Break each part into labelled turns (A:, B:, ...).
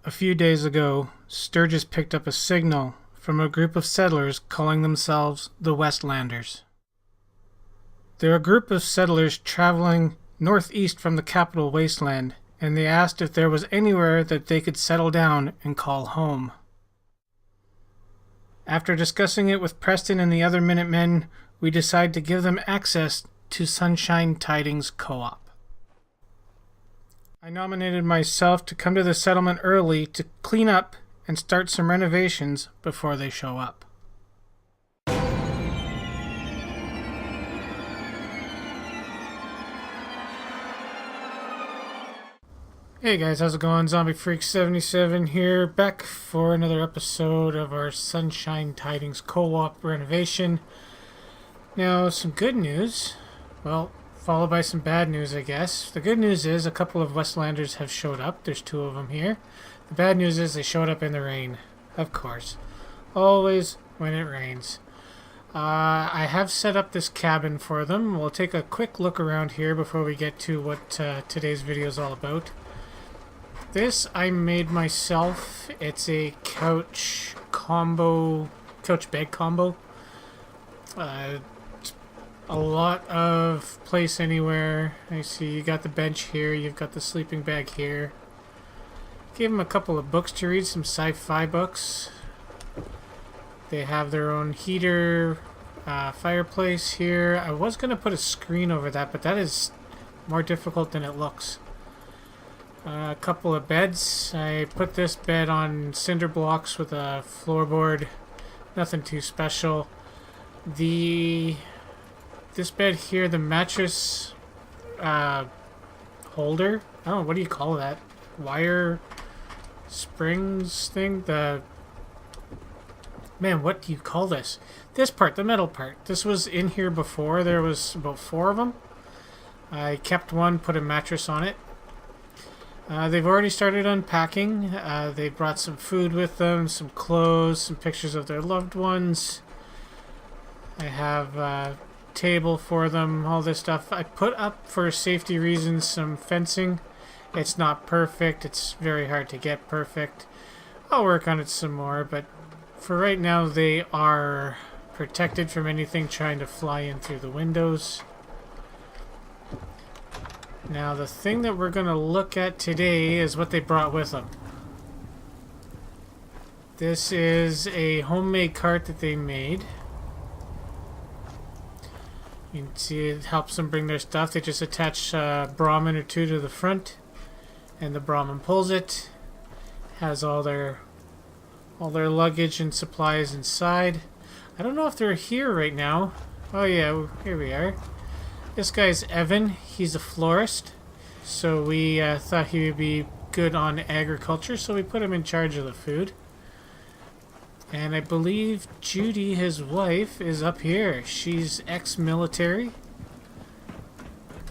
A: A few days ago, Sturgis picked up a signal from a group of settlers calling themselves the Westlanders. They're a group of settlers traveling northeast from the capital Wasteland, and they asked if there was anywhere that they could settle down and call home. After discussing it with Preston and the other Minutemen, we decided to give them access to Sunshine Tidings Co-op. I nominated myself to come to the settlement early to clean up and start some renovations before they show up. Hey guys, how's it going? Zombie Freak 77 here, back for another episode of our Sunshine Tidings Co-op renovation. Now, some good news, well, followed by some bad news, I guess. The good news is a couple of Westlanders have showed up. There's two of them here. The bad news is they showed up in the rain, of course. Always when it rains. I have set up this cabin for them. We'll take a quick look around here before we get to what today's video is all about. This I made myself. It's a couch bed combo. A lot of place anywhere. I see you got the bench here, you've got the sleeping bag here. Gave them a couple of books to read, some sci-fi books. They have their own heater, fireplace here. I was going to put a screen over that, but that is more difficult than it looks. A couple of beds. I put this bed on cinder blocks with a floorboard. Nothing too special. This bed here, the mattress holder. I don't know, what do you call that? Wire springs thing? Man, what do you call this? This part, the metal part. This was in here before. There was about 4 of them. I kept one, put a mattress on it. They've already started unpacking. They brought some food with them, some clothes, some pictures of their loved ones. I have a table for them, all this stuff. I put up, for safety reasons, some fencing. It's not perfect. It's very hard to get perfect. I'll work on it some more, but for right now they are protected from anything trying to fly in through the windows. Now, the thing that we're going to look at today is what they brought with them. This is a homemade cart that they made. You can see it helps them bring their stuff. They just attach a brahmin or two to the front, and the brahmin pulls it. Has all their luggage and supplies inside. I don't know if they're here right now. Oh yeah, here we are. This guy's Evan. He's a florist, so we thought he would be good on agriculture, so we put him in charge of the food. And I believe Judy, his wife, is up here. She's ex-military,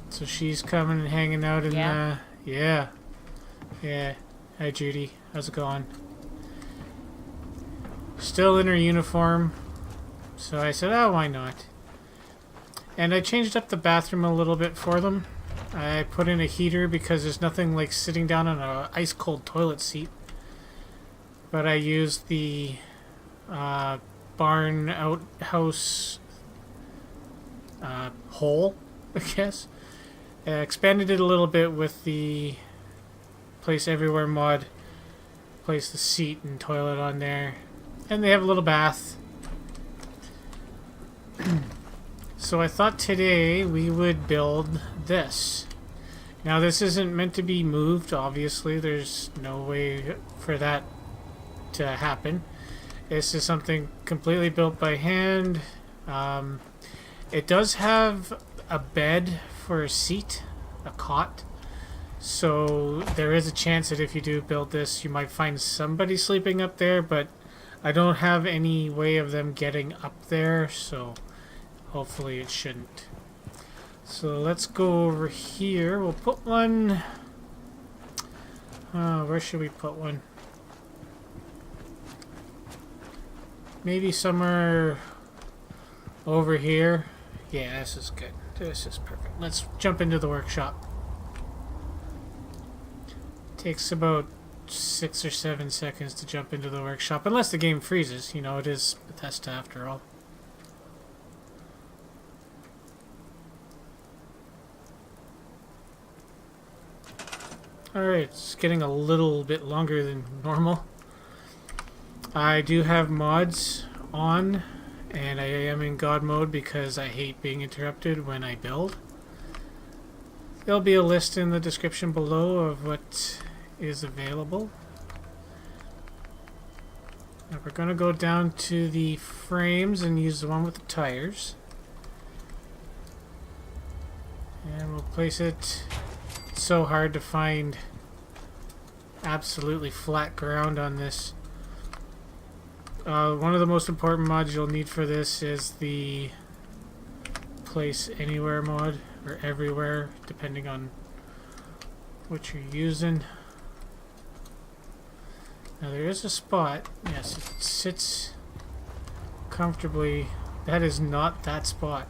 A: so she's coming and hanging out in yeah. Hi Judy, how's it going? Still in her uniform, so I said, oh, why not? And I changed up the bathroom a little bit for them. I put in a heater because there's nothing like sitting down on an ice-cold toilet seat. But I used the barn outhouse hole, I guess. Expanded it a little bit with the Place Everywhere mod. Place the seat and toilet on there. And they have a little bath. So I thought today we would build this. Now this isn't meant to be moved, obviously. There's no way for that to happen. This is something completely built by hand. It does have a bed for a seat, a cot. So there is a chance that if you do build this, you might find somebody sleeping up there, but I don't have any way of them getting up there, so hopefully it shouldn't. So let's go over here. We'll put one... where should we put one? Maybe somewhere over here. Yeah, this is good. This is perfect. Let's jump into the workshop. Takes about 6 or 7 seconds to jump into the workshop, unless the game freezes. You know, it is Bethesda after all. Alright, it's getting a little bit longer than normal. I do have mods on, and I am in God mode because I hate being interrupted when I build. There'll be a list in the description below of what is available. Now we're going to go down to the frames and use the one with the tires. And we'll place it. It's so hard to find absolutely flat ground on this. One of the most important mods you'll need for this is the place anywhere mod, or everywhere, depending on what you're using. Now there is a spot, yes, it sits comfortably. That is not that spot.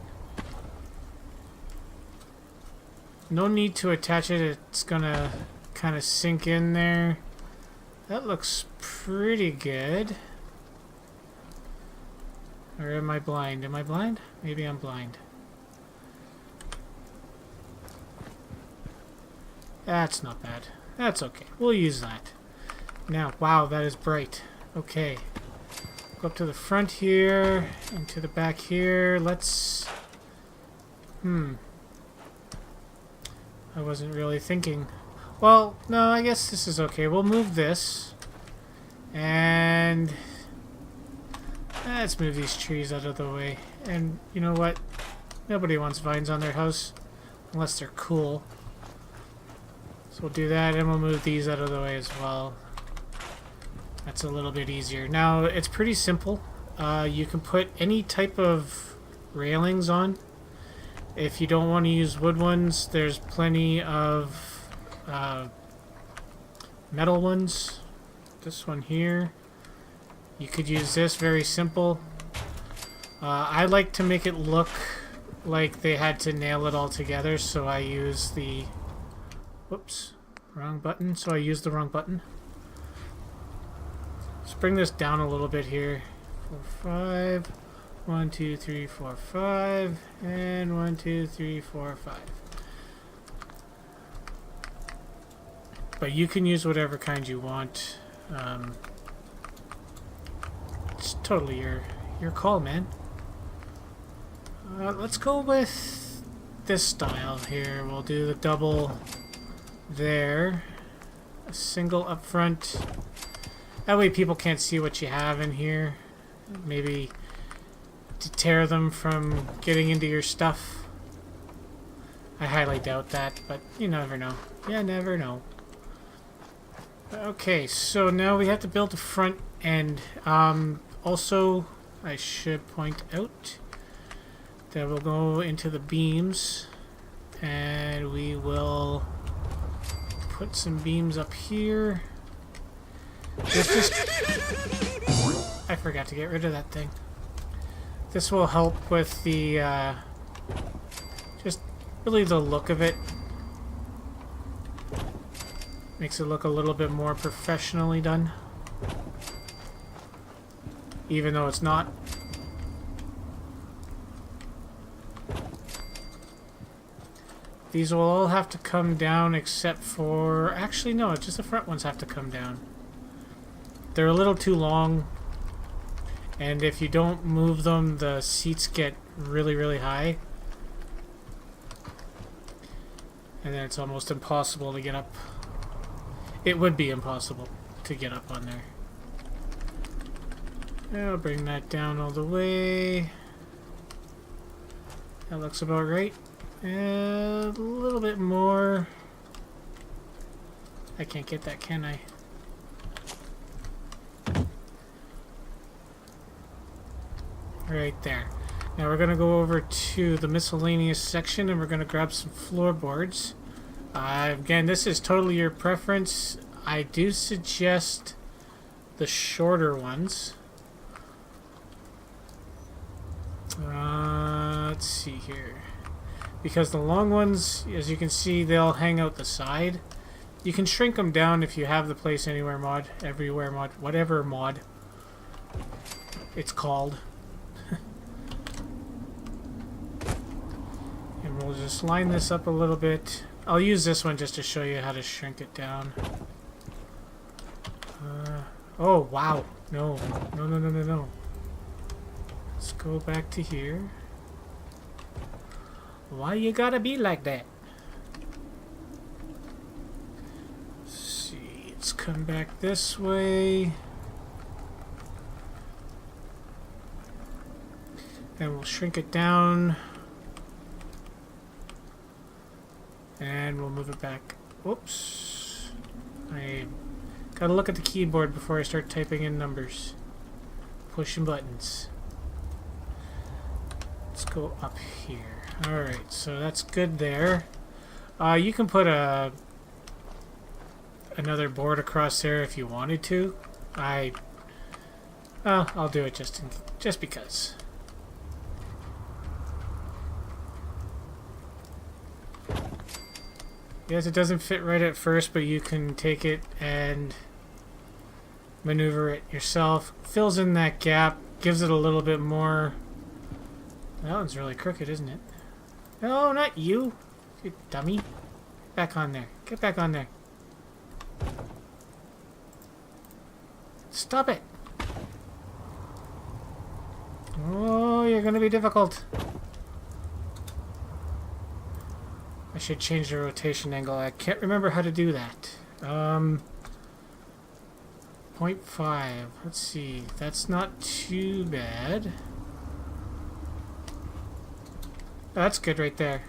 A: No need to attach it, it's gonna kind of sink in there. That looks pretty good. Or am I blind? Am I blind? Maybe I'm blind. That's not bad. That's okay. We'll use that. Now, wow, that is bright. Okay. Go up to the front here, and to the back here. Let's... I wasn't really thinking. Well, no, I guess this is okay. We'll move this. And... let's move these trees out of the way. And you know what? Nobody wants vines on their house. Unless they're cool. So we'll do that, and we'll move these out of the way as well. That's a little bit easier. Now, it's pretty simple. You can put any type of railings on. If you don't want to use wood ones, there's plenty of metal ones. This one here. You could use this, very simple. I like to make it look like they had to nail it all together, so I use the... Whoops, wrong button. So I use the wrong button. Let's bring this down a little bit here. 4, 5. 1, 2, 3, 4, 5. And 1, 2, 3, 4, 5. But you can use whatever kind you want. It's totally your call, man. Let's go with this style here. We'll do the double there. A single up front. That way people can't see what you have in here. Maybe deter them from getting into your stuff. I highly doubt that, but you never know. You never know. Okay, so now we have to build the front end. Also, I should point out that we'll go into the beams and we will put some beams up here. I forgot to get rid of that thing. This will help with the just really the look of it. Makes it look a little bit more professionally done. Even though it's not. These will all have to come down except for... Actually, no, just the front ones have to come down. They're a little too long. And if you don't move them, the seats get really, really high. And then it's almost impossible to get up. It would be impossible to get up on there. I'll bring that down all the way. That looks about right. And a little bit more. I can't get that, can I? Right there. Now we're going to go over to the miscellaneous section and we're going to grab some floorboards. Again, this is totally your preference. I do suggest the shorter ones. Let's see here. Because the long ones, as you can see, they'll hang out the side. You can shrink them down if you have the place anywhere mod, everywhere mod, whatever mod it's called. And we'll just line this up a little bit. I'll use this one just to show you how to shrink it down. Oh, wow. No. No, no, no, no, no. Let's go back to here. Why you gotta be like that? Let's see. Let's come back this way. And we'll shrink it down. And we'll move it back. Whoops. I gotta look at the keyboard before I start typing in numbers. Pushing buttons. Let's go up here. Alright, so that's good there. You can put another board across there if you wanted to. I'll do it just because. Yes, it doesn't fit right at first, but you can take it and maneuver it yourself. Fills in that gap, gives it a little bit more. That one's really crooked, isn't it? No, not you. You dummy. Back on there. Get back on there. Stop it. Oh, you're gonna be difficult. I should change the rotation angle. I can't remember how to do that. 0.5. Let's see. That's not too bad. Oh, that's good right there.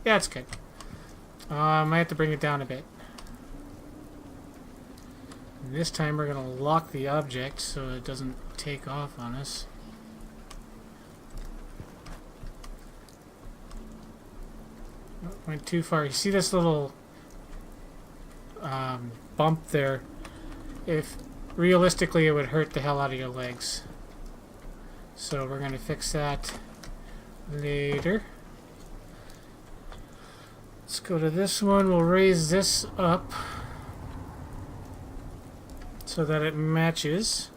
A: Yeah, it's good. I have to bring it down a bit. And this time we're going to lock the object so it doesn't take off on us. Oh, went too far. You see this little bump there? If realistically it would hurt the hell out of your legs. So we're going to fix that later. Let's go to this one. We'll raise this up so that it matches.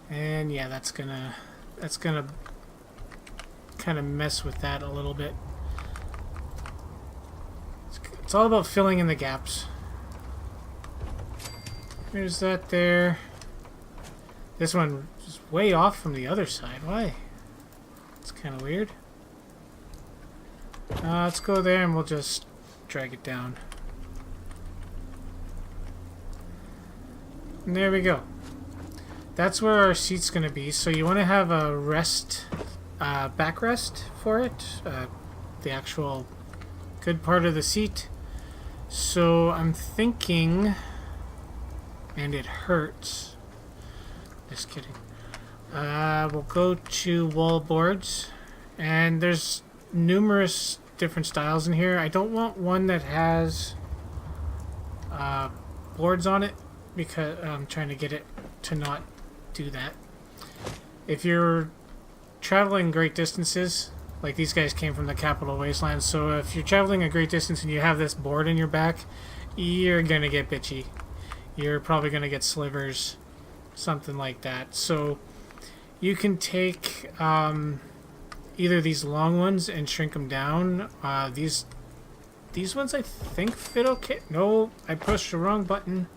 A: And yeah, that's gonna kind of mess with that a little bit. It's all about filling in the gaps. There's that there. This one is way off from the other side. Why? It's kind of weird. Let's go there and we'll just drag it down. And there we go. That's where our seat's going to be. So you want to have a rest, backrest for it. The actual good part of the seat. So I'm thinking, and it hurts. Just kidding. We'll go to wall boards, and there's numerous different styles in here. I don't want one that has boards on it because I'm trying to get it to not do that. If you're traveling great distances, like these guys came from the capital wasteland, so if you're traveling a great distance and you have this board in your back, you're gonna get bitchy. You're probably gonna get slivers, something like that. So you can take either these long ones and shrink them down. These ones I think fit okay. No, I pushed the wrong button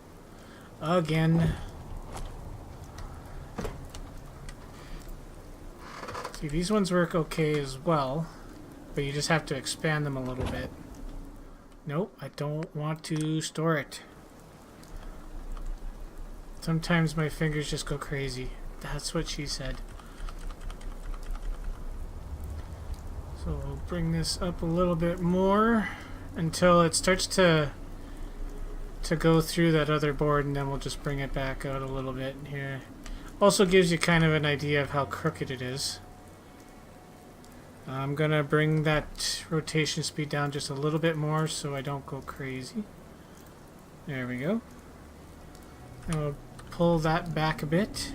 A: again. See, these ones work okay as well, but you just have to expand them a little bit. Nope, I don't want to store it. Sometimes my fingers just go crazy. That's what she said. So we'll bring this up a little bit more until it starts to go through that other board, and then we'll just bring it back out a little bit here. Also gives you kind of an idea of how crooked it is. I'm gonna bring that rotation speed down just a little bit more so I don't go crazy. There we go. And we'll pull that back a bit.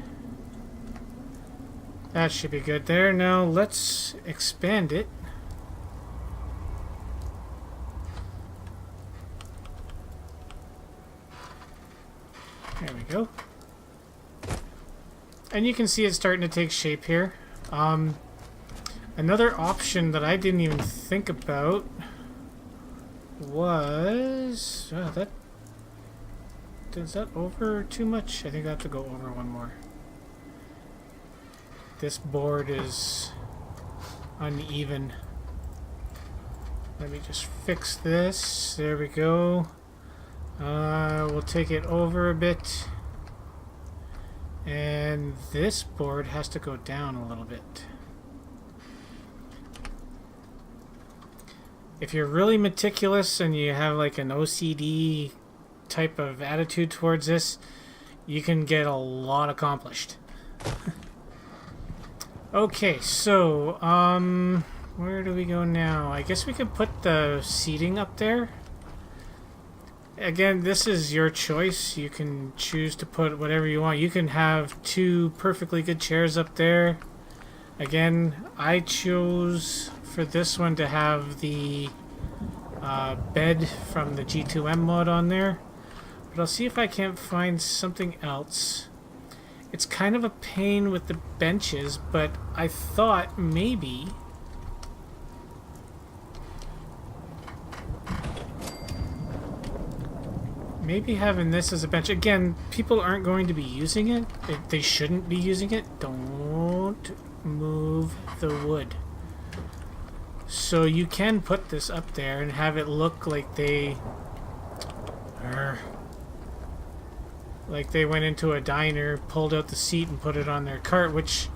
A: That should be good there. Now let's expand it. There we go. And you can see it's starting to take shape here. Another option that I didn't even think about was... is that over too much? I think I have to go over one more. This board is uneven. Let me just fix this. There we go. We'll take it over a bit. And this board has to go down a little bit. If you're really meticulous and you have like an OCD type of attitude towards this, you can get a lot accomplished. Okay, so where do we go now? I guess we could put the seating up there. Again, this is your choice. You can choose to put whatever you want. You can have two perfectly good chairs up there. Again, I chose for this one to have the bed from the G2M mod on there. But I'll see if I can't find something else. It's kind of a pain with the benches, but I thought maybe... maybe having this as a bench. Again, people aren't going to be using it. They shouldn't be using it. Don't move the wood. So you can put this up there and have it look like they... like they went into a diner, pulled out the seat and put it on their cart, which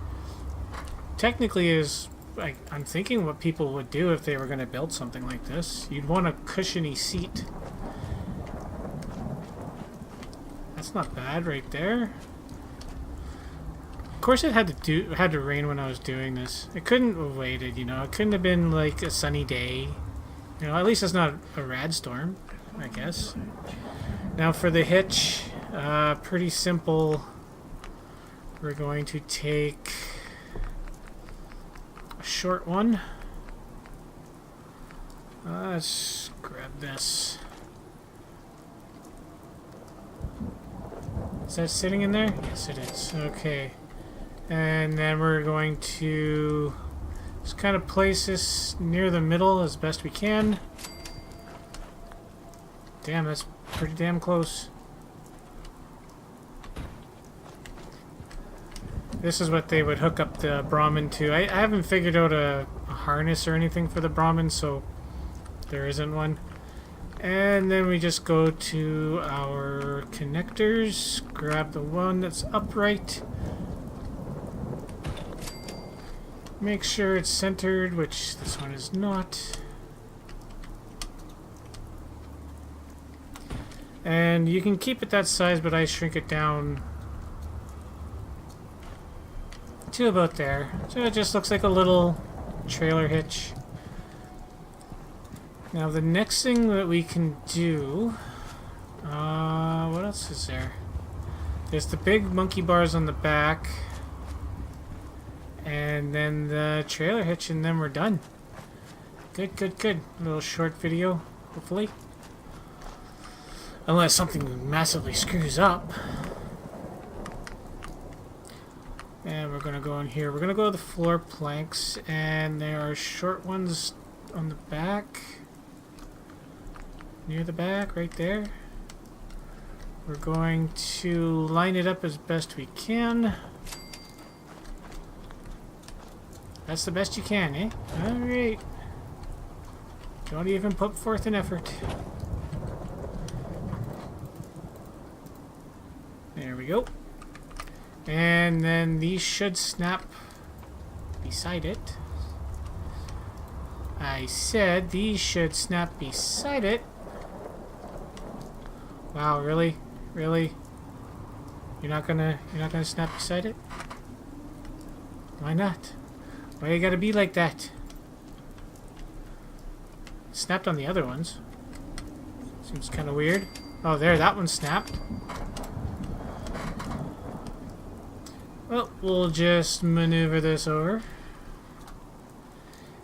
A: technically is, like, I'm thinking what people would do if they were going to build something like this. You'd want a cushiony seat. That's not bad right there. Of course it had to rain when I was doing this. It couldn't have waited, you know. It couldn't have been like a sunny day. You know, at least it's not a rad storm, I guess. Now for the hitch, pretty simple. We're going to take a short one. Let's grab this. Is that sitting in there? Yes, it is. Okay. And then we're going to just kind of place this near the middle as best we can. Damn, that's pretty damn close. This is what they would hook up the brahmin to. I haven't figured out a harness or anything for the brahmin, so there isn't one. And then we just go to our connectors, grab the one that's upright, make sure it's centered, which this one is not. And you can keep it that size, but I shrink it down to about there. So it just looks like a little trailer hitch. Now the next thing that we can do, what else is there? There's the big monkey bars on the back, and then the trailer hitch, and then we're done. Good, good, good. A little short video, hopefully. Unless something massively screws up. And we're gonna go in here. We're gonna go to the floor planks, and there are short ones on the back. Near the back, right there. We're going to line it up as best we can. That's the best you can, eh? Alright. Don't even put forth an effort. There we go. And then these should snap beside it. I said these should snap beside it. Wow, really? Really? You're not gonna snap beside it? Why not? Why you gotta be like that? Snapped on the other ones. Seems kind of weird. Oh, there, that one snapped. Well, we'll just maneuver this over.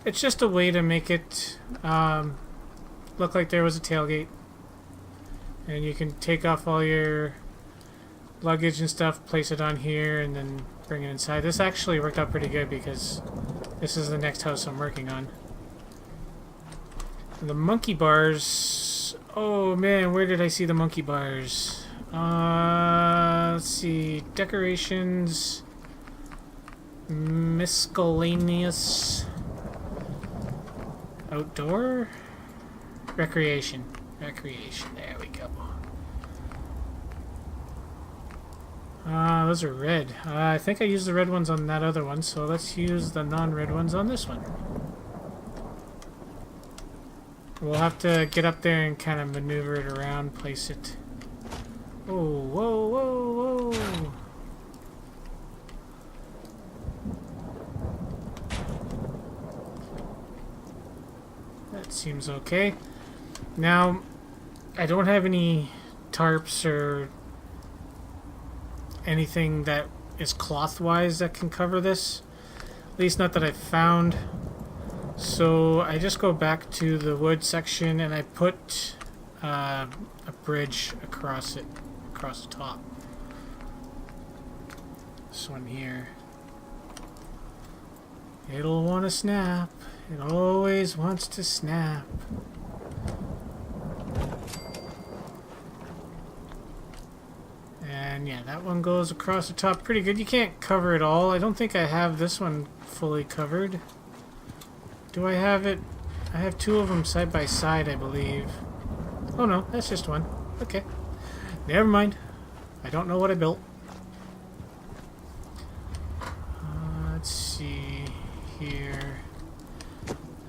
A: It's just a way to make it look like there was a tailgate. And you can take off all your luggage and stuff, place it on here, and then bring it inside. This actually worked out pretty good because this is the next house I'm working on. The monkey bars. Oh man, where did I see the monkey bars? Let's see. Decorations. Miscellaneous. Outdoor. Recreation. Recreation. There we go. Those are red. I think I used the red ones on that other one, so let's use the non-red ones on this one. We'll have to get up there and kind of maneuver it around, place it. Oh, whoa, whoa, whoa. That seems okay. Now, I don't have any tarps or anything that is cloth-wise that can cover this. At least not that I've found. So I just go back to the wood section and I put a bridge across it, across the top. This one here. It'll want to snap. It always wants to snap. And yeah, that one goes across the top pretty good. You can't cover it all. I don't think I have this one fully covered. Do I have it? I have two of them side by side, I believe. Oh no, that's just one. Okay. Never mind. I don't know what I built. Let's see here.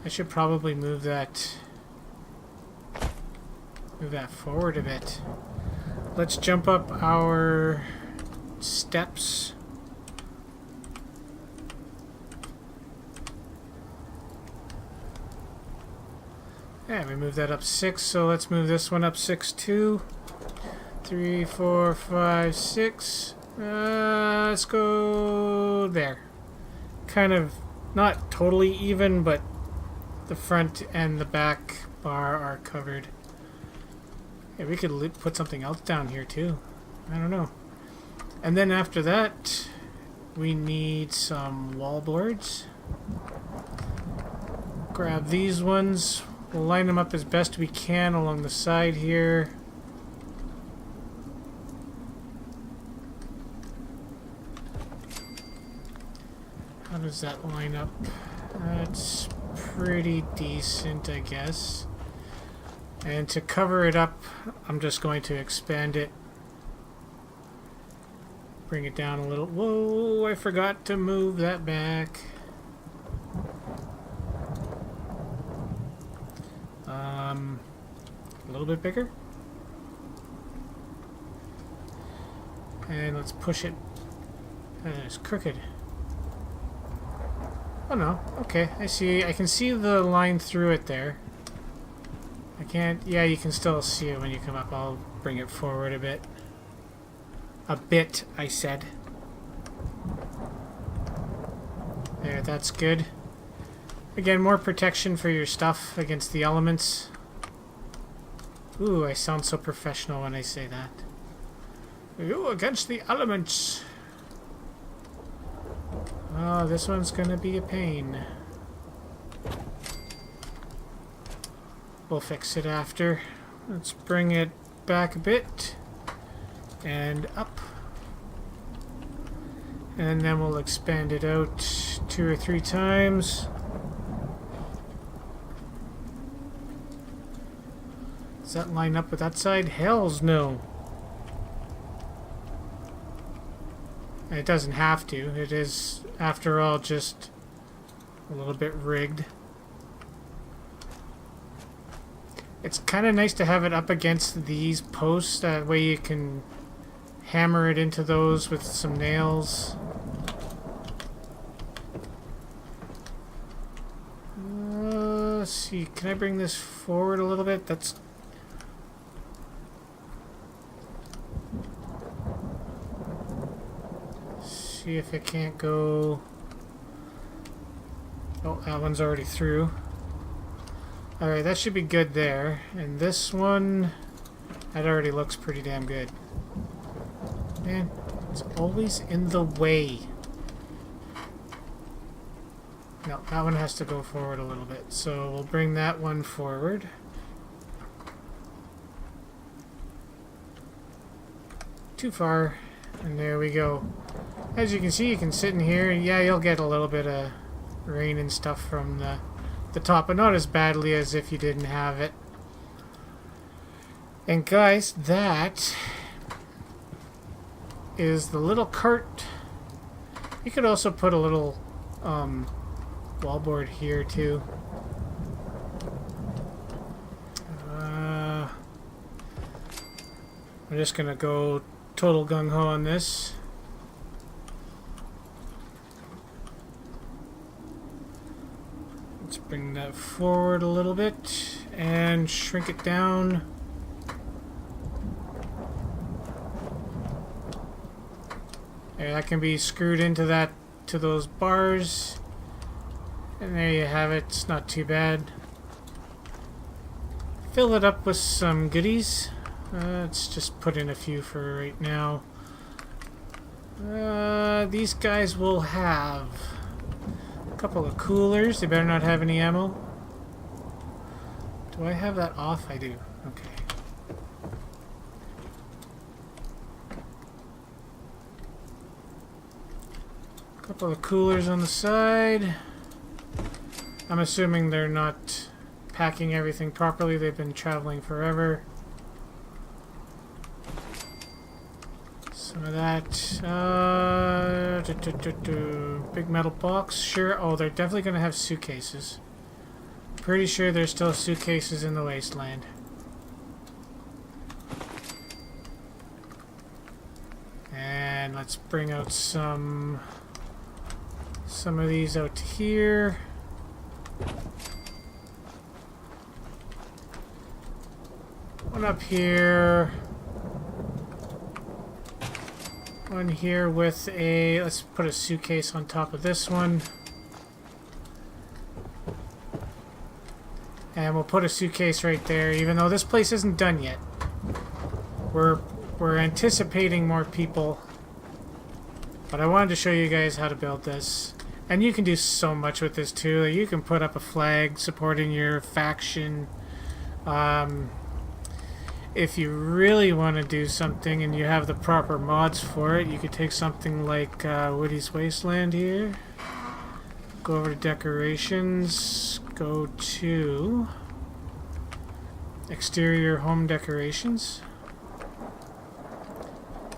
A: I should probably move that forward a bit. Let's jump up our steps. Yeah, we moved that up 6, so let's move this one up 6 too. 3, 4, 5, 6. Let's go there. Kind of not totally even, but the front and the back bar are covered. Yeah, we could put something else down here too. I don't know. And then after that, we need some wall boards. Grab these ones. We'll line them up as best we can along the side here. How does that line up? That's pretty decent, I guess. And to cover it up, I'm just going to expand it. Bring it down a little. Whoa, I forgot to move that back. A little bit bigger. And let's push it. It's crooked. Oh no, okay, I see. I can see the line through it there. I can't, yeah, you can still see it when you come up. I'll bring it forward a bit. A bit, I said. There, that's good. Again, more protection for your stuff against the elements. Ooh, I sound so professional when I say that. Ooh, against the elements. Oh, this one's gonna be a pain. We'll fix it after. Let's bring it back a bit. And up. And then we'll expand it out 2 or 3 times. Does that line up with that side? Hells no. It doesn't have to. It is, after all, just a little bit rigged. It's kind of nice to have it up against these posts. That way you can hammer it into those with some nails. Let's see. Can I bring this forward a little bit? That's... See if it can't go... Oh, that one's already through. Alright, that should be good there. And this one, that already looks pretty damn good. Man, it's always in the way. No, that one has to go forward a little bit. So we'll bring that one forward. Too far. And there we go. As you can see, you can sit in here. Yeah, you'll get a little bit of rain and stuff from the top, but not as badly as if you didn't have it. And guys, that is the little cart. You could also put a little wallboard here too. I'm just gonna go total gung-ho on this. Let's bring that forward a little bit and shrink it down. There, that can be screwed into those bars. And there you have it. It's not too bad. Fill it up with some goodies. Let's just put in a few for right now. These guys will have a couple of coolers. They better not have any ammo. Do I have that off? I do. Okay. A couple of coolers on the side. I'm assuming they're not packing everything properly. They've been traveling forever. Some of that. Big metal box. Sure. Oh, they're definitely going to have suitcases. Pretty sure there's still suitcases in the wasteland. And let's bring out some of these out here. One up here. One here with a... Let's put a suitcase on top of this one. And we'll put a suitcase right there, even though this place isn't done yet. We're anticipating more people. But I wanted to show you guys how to build this. And you can do so much with this too. You can put up a flag supporting your faction. If you really want to do something and you have the proper mods for it, you could take something like Woody's Wasteland here. Go over to decorations. Go to exterior home decorations.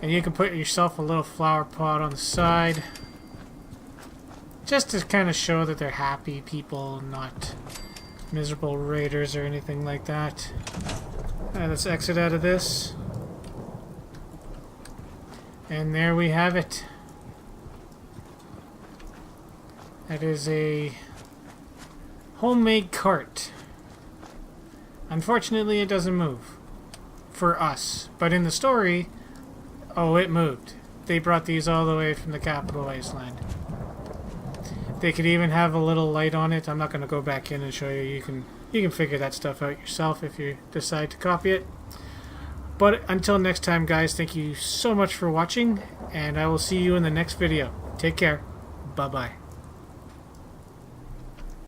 A: And you can put yourself a little flower pot on the side. Just to kind of show that they're happy people, not miserable raiders or anything like that. Alright, let's exit out of this. And there we have it. That is a homemade cart. Unfortunately, it doesn't move. For us. But in the story, oh, it moved. They brought these all the way from the capital wasteland. They could even have a little light on it. I'm not going to go back in and show you. You can figure that stuff out yourself if you decide to copy it. But until next time, guys, thank you so much for watching, and I will see you in the next video. Take care. Bye-bye.